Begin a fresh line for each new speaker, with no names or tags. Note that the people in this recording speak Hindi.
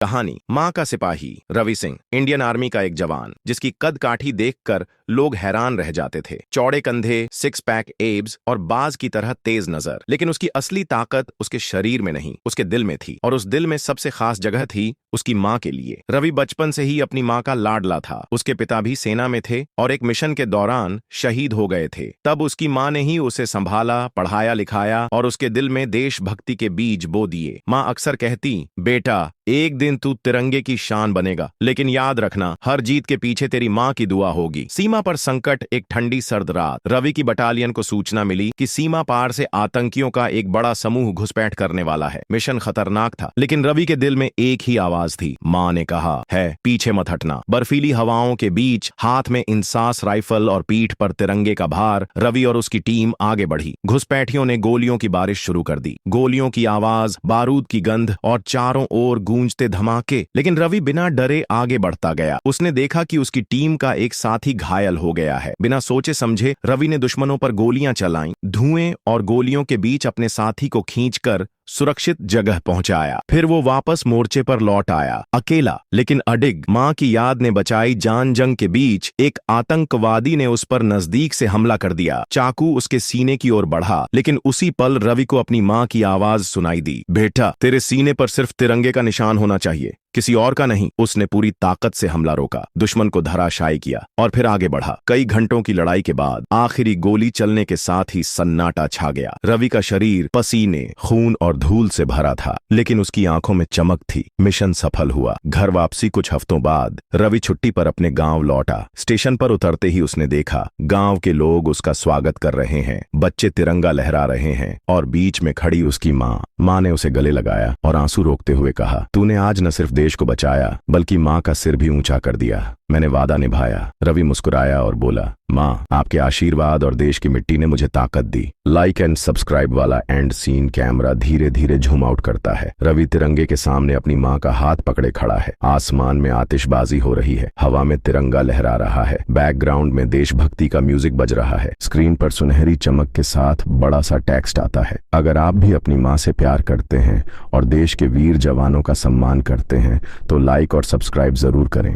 कहानी माँ का सिपाही रवि सिंह, इंडियन आर्मी का एक जवान जिसकी कद काठी देखकर लोग हैरान रह जाते थे। चौड़े कंधे, सिक्स पैक एब्स और बाज की तरह तेज नजर। लेकिन उसकी असली ताकत उसके शरीर में नहीं, उसके दिल में थी। और उस दिल में सबसे खास जगह थी उसकी माँ के लिए। रवि बचपन से ही अपनी माँ का लाडला था। उसके पिता भी सेना में थे और एक मिशन के दौरान शहीद हो गए थे। तब उसकी माँ ने ही उसे संभाला, पढ़ाया लिखाया और उसके दिल में देशभक्ति के बीज बो दिए। माँ अक्सर कहती, बेटा एक दिन तू तिरंगे की शान बनेगा, लेकिन याद रखना हर जीत के पीछे तेरी माँ की दुआ होगी। सीमा पर संकट। एक ठंडी सर्द रात रवि की बटालियन को सूचना मिली कि सीमा पार से आतंकियों का एक बड़ा समूह घुसपैठ करने वाला है। मिशन खतरनाक था, लेकिन रवि के दिल में एक ही आवाज थी। माँ ने कहा है, पीछे मत हटना। बर्फीली हवाओं के बीच हाथ में इंसास राइफल और पीठ पर तिरंगे का भार, रवि और उसकी टीम आगे बढ़ी। घुसपैठियों ने गोलियों की बारिश शुरू कर दी। गोलियों की आवाज, बारूद की गंध और चारों ओर गूंजते धमाके। लेकिन रवि बिना डरे आगे बढ़ता गया। उसने देखा कि उसकी टीम का एक साथी घायल हो गया है। बिना सोचे समझे रवि ने दुश्मनों पर गोलियां चलाईं। धुएं और गोलियों के बीच अपने साथी को खींचकर सुरक्षित जगह पहुंचाया। फिर वो वापस मोर्चे पर लौट आया, अकेला लेकिन अडिग। मां की याद ने बचाई जान। जंग के बीच एक आतंकवादी ने उस पर नजदीक से हमला कर दिया। चाकू उसके सीने की ओर बढ़ा, लेकिन उसी पल रवि को अपनी मां की आवाज सुनाई दी, बेटा तेरे सीने पर सिर्फ तिरंगे का निशान होना चाहिए, किसी और का नहीं। उसने पूरी ताकत से हमला रोका, दुश्मन को धराशायी किया और फिर आगे बढ़ा। कई घंटों की लड़ाई के बाद आखिरी गोली चलने के साथ ही सन्नाटा छा गया। रवि का शरीर पसीने, खून और धूल से भरा था, लेकिन उसकी आंखों में चमक थी। मिशन सफल हुआ। घर वापसी कुछ हफ्तों बाद रवि छुट्टी पर अपने गांव लौटा। स्टेशन पर उतरते ही उसने देखा गांव के लोग उसका स्वागत कर रहे हैं। बच्चे तिरंगा लहरा रहे हैं और बीच में खड़ी उसकी माँ। माँ ने उसे गले लगाया और आंसू रोकते हुए कहा, तूने आज न सिर्फ देश को बचाया बल्कि माँ का सिर भी ऊंचा कर दिया। मैंने वादा निभाया। रवि मुस्कुराया और बोला, माँ आपके आशीर्वाद और देश की मिट्टी ने मुझे ताकत दी। लाइक एंड सब्सक्राइब वाला एंड सीन कैमरा धीरे धीरे झूम आउट करता है। रवि तिरंगे के सामने अपनी माँ का हाथ पकड़े खड़ा है। आसमान में आतिशबाजी हो रही है, हवा में तिरंगा लहरा रहा है, बैकग्राउंड में देशभक्ति का म्यूजिक बज रहा है। स्क्रीन पर सुनहरी चमक के साथ बड़ा सा टेक्स्ट आता है, अगर आप भी अपनी माँ से प्यार करते हैं और देश के वीर जवानों का सम्मान करते हैं तो लाइक और सब्सक्राइब जरूर करें।